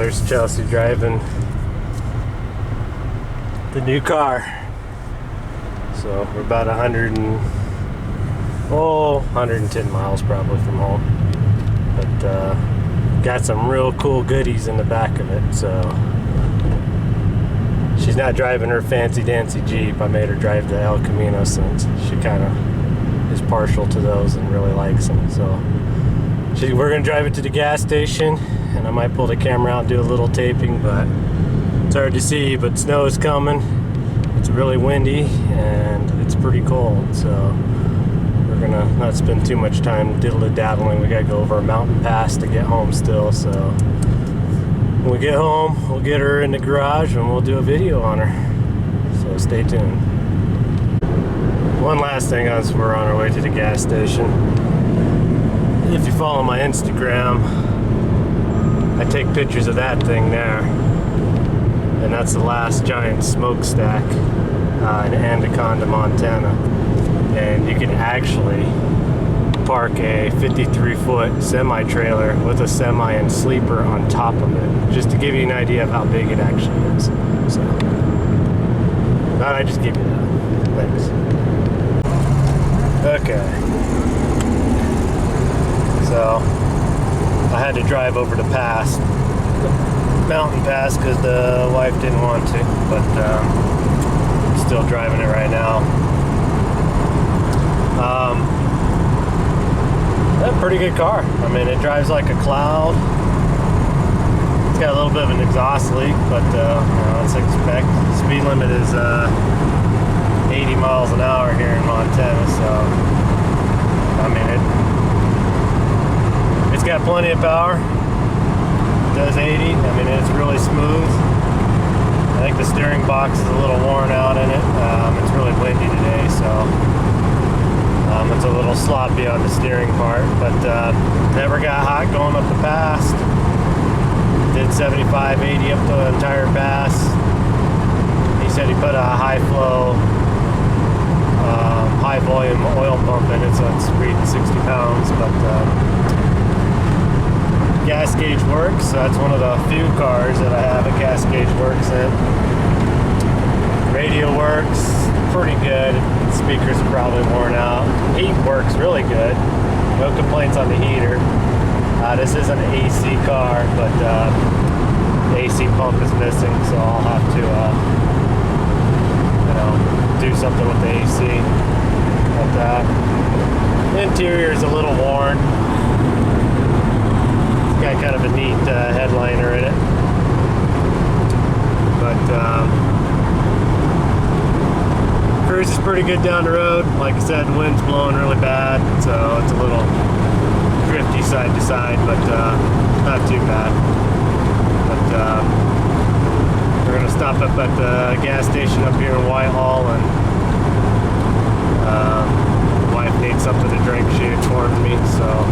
there's Chelsea driving the new car. So we're about 110 miles probably from home. But got some real cool goodies in the back of it. So she's not driving her fancy dancy Jeep. I made her drive the El Camino since she kind of is partial to those and really likes them. So we're gonna drive it to the gas station, and I might pull the camera out and do a little taping, but it's hard to see. But snow is coming. It's really windy and it's pretty cold. So we're gonna not spend too much time diddle-daddling. We gotta go over a mountain pass to get home still. So when we get home, we'll get her in the garage and we'll do a video on her. So stay tuned. One last thing as we're on our way to the gas station. If you follow my Instagram, I take pictures of that thing there. And that's the last giant smokestack in Anaconda, Montana. And you can actually park a 53-foot semi-trailer with a semi and sleeper on top of it, just to give you an idea of how big it actually is. So, thought I'd just give you that. Thanks. Okay. So, I had to drive over the pass, mountain pass, because the wife didn't want to, but I'm still driving it right now. A pretty good car. I mean, it drives like a cloud. It's got a little bit of an exhaust leak, but let's expect. Speed limit is 80 miles an hour here in Montana, so I mean it's got plenty of power. It does 80. I mean, it's really smooth. I think the steering box is a little worn out in it. It's really windy today, so it's a little sloppy on the steering part, but never got hot going up the pass. Did 75, 80 up the entire pass. He said he put a high flow, high volume oil pump in it, so it's reading 60 pounds, but gas gauge works. So that's one of the few cars that I have a gas gauge works in. Radio works pretty good. Speakers are probably worn out. Heat works really good. No complaints on the heater. This is an AC car, but the AC pump is missing, so I'll have to do something with the AC. But the interior is a little worn. It's got kind of a neat headliner in it, but cruise is pretty good down the road. Like I said, the wind's blowing really bad, so it's a little drifty side to side, but not too bad. But we're gonna stop up at the gas station up here in Whitehall, and the wife needs something to drink. She informed me, so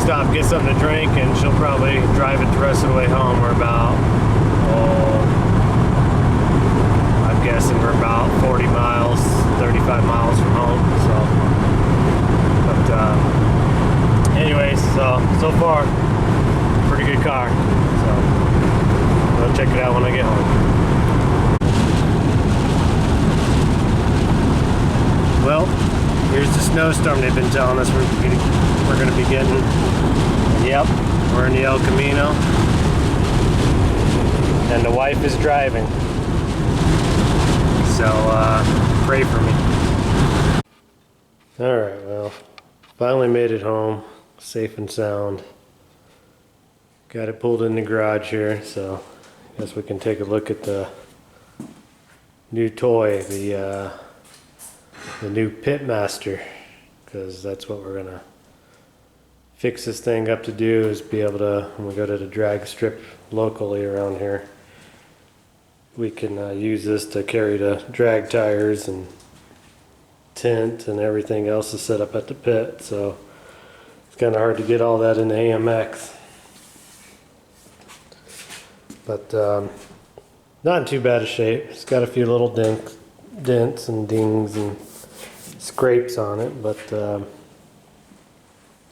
stop, get something to drink, and she'll probably drive it the rest of the way home. We're about, I'm guessing we're about 40 miles, 35 miles from home. So, but anyways, so far, pretty good car. So I'll check it out when I get home. Well, here's the snowstorm they've been telling us we're going to be getting. And yep, we're in the El Camino, and the wife is driving. So pray for me. All right, well, finally made it home, safe and sound. Got it pulled in the garage here, so I guess we can take a look at the new toy, the new Pitmaster, because that's what we're gonna fix this thing up to do, is be able to, when we go to the drag strip locally around here, we can use this to carry the drag tires and tent and everything else is set up at the pit. So it's kind of hard to get all that in the AMX, but not in too bad a shape. It's got a few little dents and dings and scrapes on it, but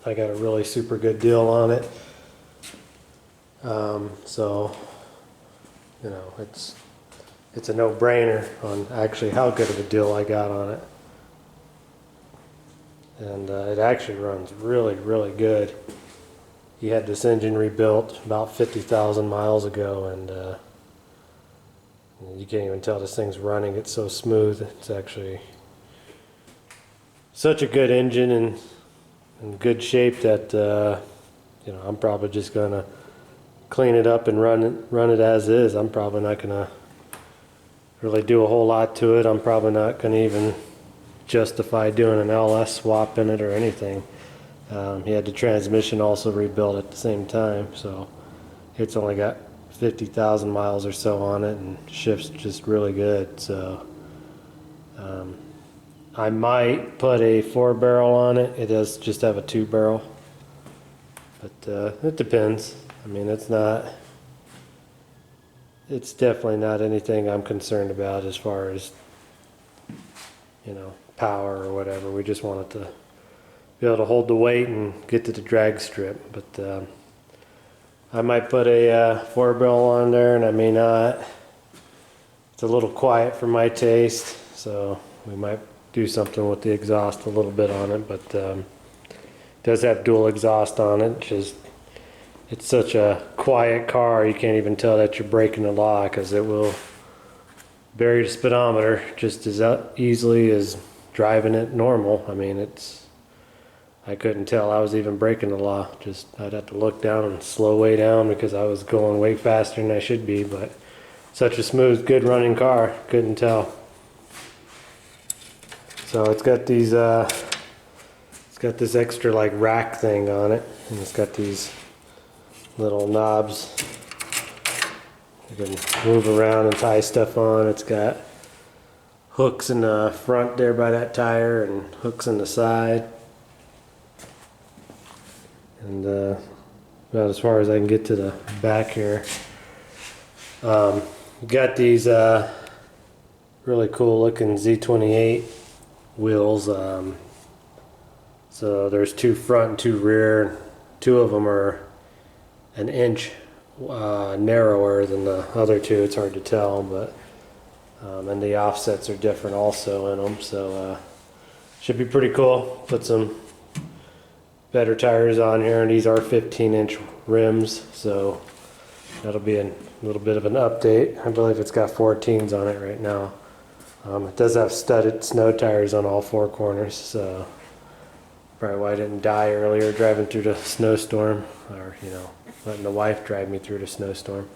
I got a really super good deal on it. So, you know, it's a no-brainer on actually how good of a deal I got on it. And it actually runs really, really good. He had this engine rebuilt about 50,000 miles ago, and you can't even tell this thing's running. It's so smooth. It's actually such a good engine and in good shape that you know, I'm probably just gonna clean it up and run it as is. I'm probably not gonna really do a whole lot to it. I'm probably not gonna even justify doing an LS swap in it or anything. He had the transmission also rebuilt at the same time, so it's only got 50,000 miles or so on it and shifts just really good. So I might put a 4-barrel on it. It does just have a 2-barrel, but it depends. I mean, it's definitely not anything I'm concerned about as far as, you know, power or whatever. We just want it to be able to hold the weight and get to the drag strip. But I might put a 4-barrel on there, and I may not. It's a little quiet for my taste, so we might do something with the exhaust a little bit on it. But it does have dual exhaust on it. It's such a quiet car, you can't even tell that you're breaking the law, because it will bury the speedometer just as easily as driving it normal. I mean, I couldn't tell I was even breaking the law. Just I'd have to look down and slow way down because I was going way faster than I should be. But such a smooth, good running car, couldn't tell. So it's got these it's got this extra like rack thing on it, and it's got these little knobs you can move around and tie stuff on. It's got hooks in the front there by that tire and hooks in the side. And about as far as I can get to the back here. Got these really cool looking Z28 wheels. So there's 2 front and 2 rear. 2 of them are an inch narrower than the other 2. It's hard to tell, but and the offsets are different also in them, so should be pretty cool. Put some better tires on here, and these are 15-inch rims, so that'll be a little bit of an update. I believe it's got 14s on it right now. It does have studded snow tires on all 4 corners, so probably why I didn't die earlier driving through the snowstorm, or, you know, letting the wife drive me through the snowstorm.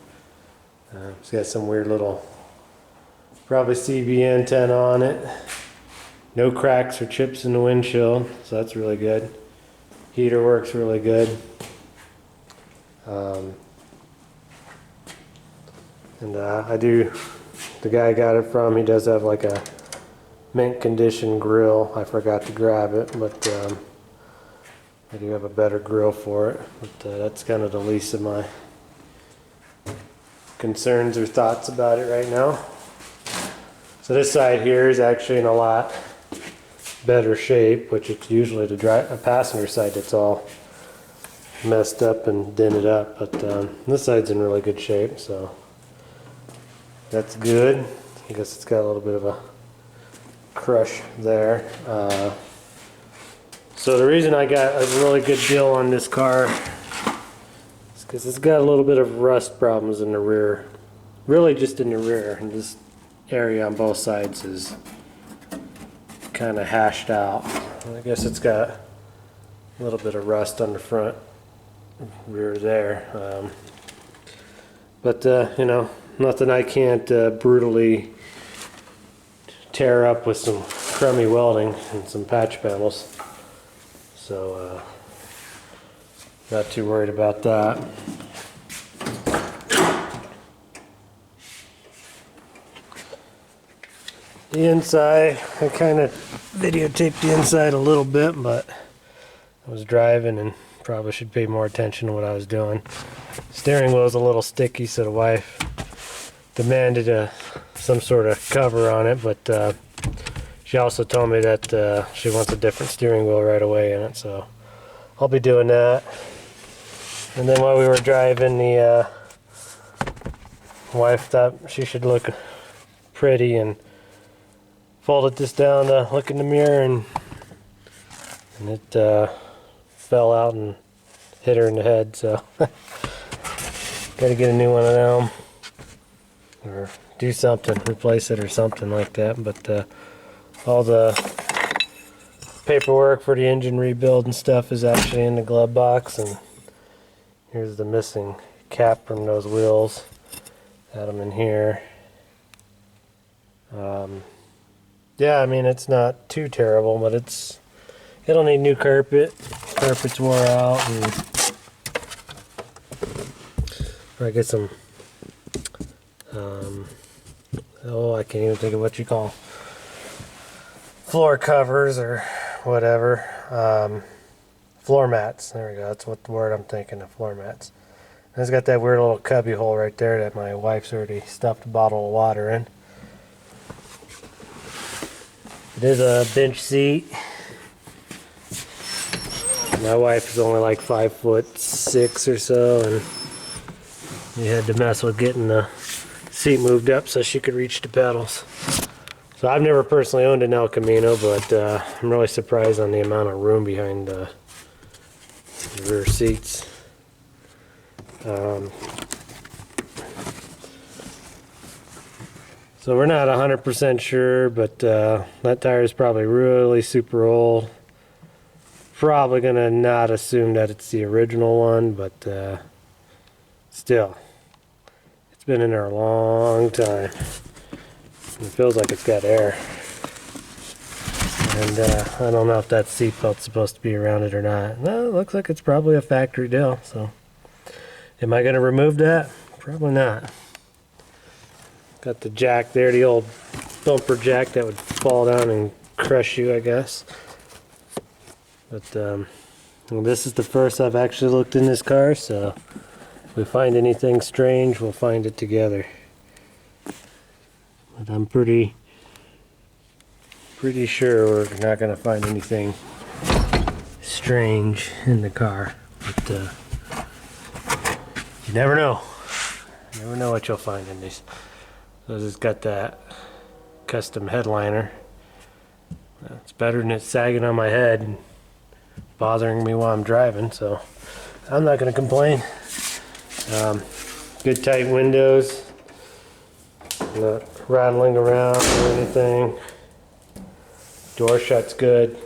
It's got some weird little, probably CB antenna on it. No cracks or chips in the windshield, so that's really good. Heater works really good. And the guy I got it from, he does have like a mint condition grill. I forgot to grab it, but I do have a better grill for it. But that's kind of the least of my concerns or thoughts about it right now. So this side here is actually in a lot better shape, which it's usually a passenger side that's all messed up and dented up, but this side's in really good shape, so that's good. I guess it's got a little bit of a crush there. So the reason I got a really good deal on this car is because it's got a little bit of rust problems in the rear, really just in the rear, and this area on both sides is kind of hashed out. I guess it's got a little bit of rust on the front rear there, but you know, nothing I can't brutally tear up with some crummy welding and some patch panels, so not too worried about that. The inside, I kind of videotaped the inside a little bit, but I was driving and probably should pay more attention to what I was doing. Steering wheel is a little sticky, so the wife demanded some sort of cover on it, but she also told me that she wants a different steering wheel right away in it, so I'll be doing that. And then while we were driving, the wife thought she should look pretty and folded this down to look in the mirror, and it fell out and hit her in the head, so gotta get a new one of them or do something, replace it or something like that. But all the paperwork for the engine rebuild and stuff is actually in the glove box, and here's the missing cap from those wheels. Had them in here. Yeah, I mean, it's not too terrible, but it'll need new carpet. Carpet's wore out, and I get some I can't even think of what you call floor covers or whatever. Floor mats. There we go. That's what the word I'm thinking of. Floor mats. And it's got that weird little cubby hole right there that my wife's already stuffed a bottle of water in. It is a bench seat. My wife is only like 5'6" or so, and we had to mess with getting the seat moved up so she could reach the pedals. So I've never personally owned an El Camino, but I'm really surprised on the amount of room behind the rear seats. So we're not 100% sure, but that tire is probably really super old. Probably gonna not assume that it's the original one, but still, it's been in there a long time. It feels like it's got air. And I don't know if that seat belt's supposed to be around it or not. No, it looks like it's probably a factory deal. So, am I gonna remove that? Probably not. Got the jack there, the old bumper jack that would fall down and crush you, I guess. But well, this is the first I've actually looked in this car, so if we find anything strange, we'll find it together. But I'm pretty sure we're not going to find anything strange in the car. But you never know. You never know what you'll find in these. So it's got that custom headliner. It's better than it sagging on my head and bothering me while I'm driving, so I'm not going to complain. Good tight windows, not rattling around or anything. Door shut's good.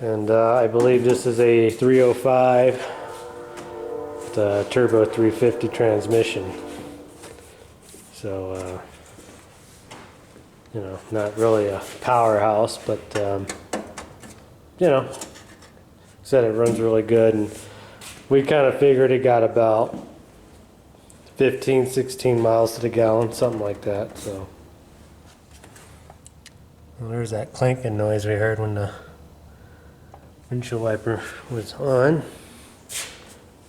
And I believe this is a 305 with a turbo 350 transmission. So you know, not really a powerhouse, but you know, said it runs really good, and we kind of figured it got about 15-16 miles to the gallon, something like that. So well, there's that clanking noise we heard when the windshield wiper was on.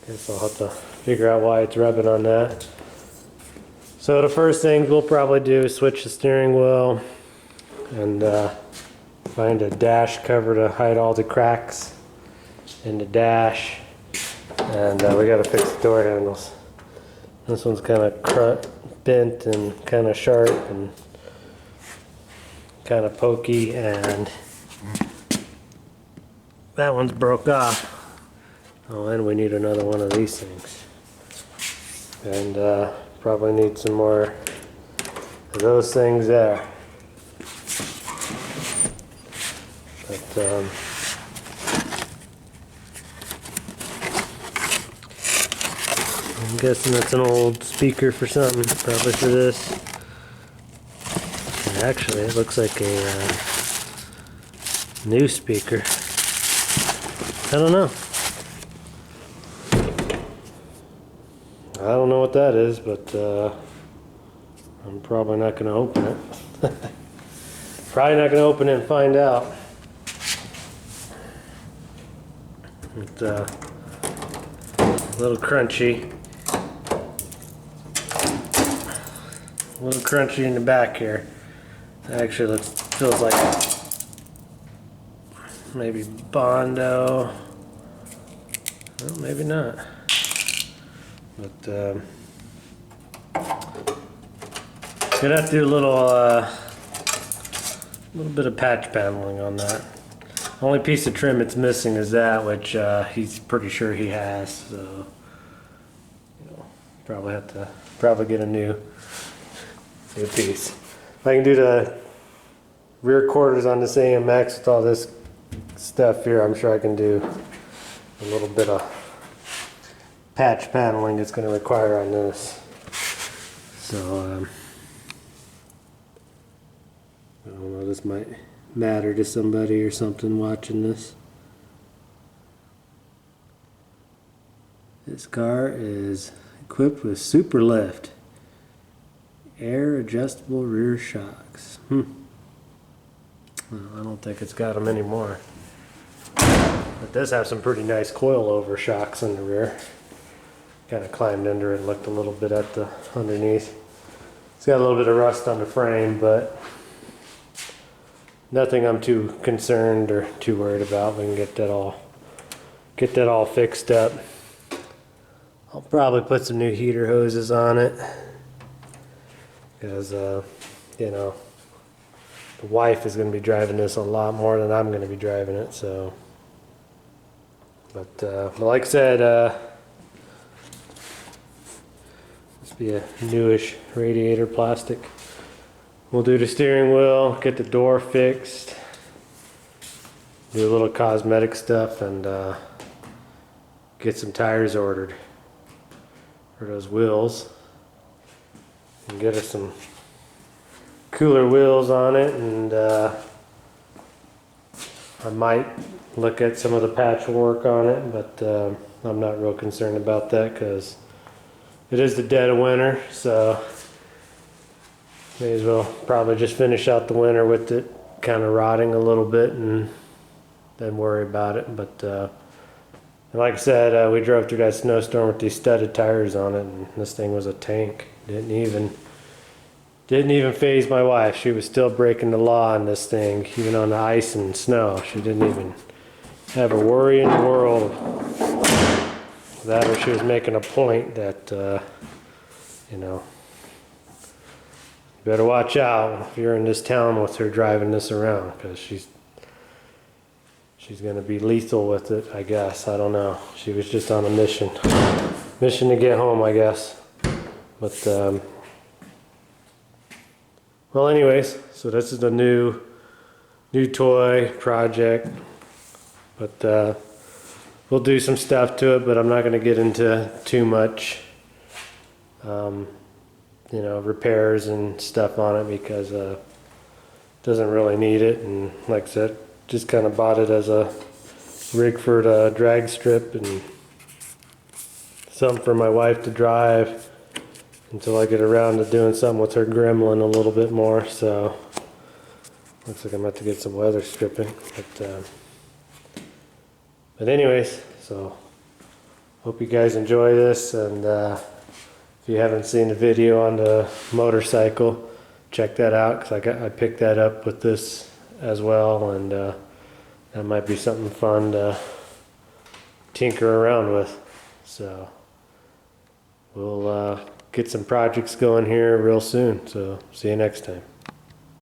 Guess I'll have to figure out why it's rubbing on that. So the first thing we'll probably do is switch the steering wheel and find a dash cover to hide all the cracks in the dash. And we got to fix the door handles. This one's kind of bent and kind of sharp and kind of pokey, and that one's broke off. Oh, and we need another one of these things. And probably need some more of those things there. But I'm guessing that's an old speaker for something, probably for this. And actually, it looks like a new speaker. I don't know. I don't know what that is, but I'm probably not going to open it. Probably not going to open it and find out. It's a little crunchy. A little crunchy in the back here. Actually, feels like maybe Bondo. Well, maybe not. But gonna have to do a little bit of patch paneling on that. Only piece of trim it's missing is that, which he's pretty sure he has. So, you know, probably have to get a new piece. If I can do the rear quarters on this AMX with all this stuff here, I'm sure I can do a little bit of patch paneling it's going to require on this. So, I don't know, this might matter to somebody or something watching this. This car is equipped with super lift, air adjustable rear shocks. Well, I don't think it's got them anymore. It does have some pretty nice coilover shocks in the rear. Kind of climbed under it and looked a little bit at the underneath. It's got a little bit of rust on the frame, but nothing I'm too concerned or too worried about. We can get that all fixed up. I'll probably put some new heater hoses on it because you know, the wife is going to be driving this a lot more than I'm going to be driving it. So, but like I said, this be a newish radiator plastic. We'll do the steering wheel, get the door fixed, do a little cosmetic stuff, and get some tires ordered for those wheels, and get us some cooler wheels on it. And I might look at some of the patchwork on it, but I'm not real concerned about that because it is the dead of winter, so may as well probably just finish out the winter with it kind of rotting a little bit and then worry about it. But like I said, we drove through that snowstorm with these studded tires on it, and this thing was a tank. Didn't even faze my wife. She was still breaking the law on this thing, even on the ice and snow. She didn't even have a worry in the world. That or she was making a point that you know, better watch out if you're in this town with her driving this around, because she's going to be lethal with it, I guess. I don't know. She was just on a mission to get home, I guess. But well, anyways, so this is the new toy project, but we'll do some stuff to it, but I'm not going to get into too much you know, repairs and stuff on it, because it doesn't really need it. And like I said, just kind of bought it as a rig for the drag strip and something for my wife to drive until I get around to doing something with her gremlin a little bit more. So looks like I'm about to get some weather stripping, but anyways, so hope you guys enjoy this. And if you haven't seen the video on the motorcycle, check that out, because I picked that up with this as well, and that might be something fun to tinker around with. So we'll get some projects going here real soon. So see you next time.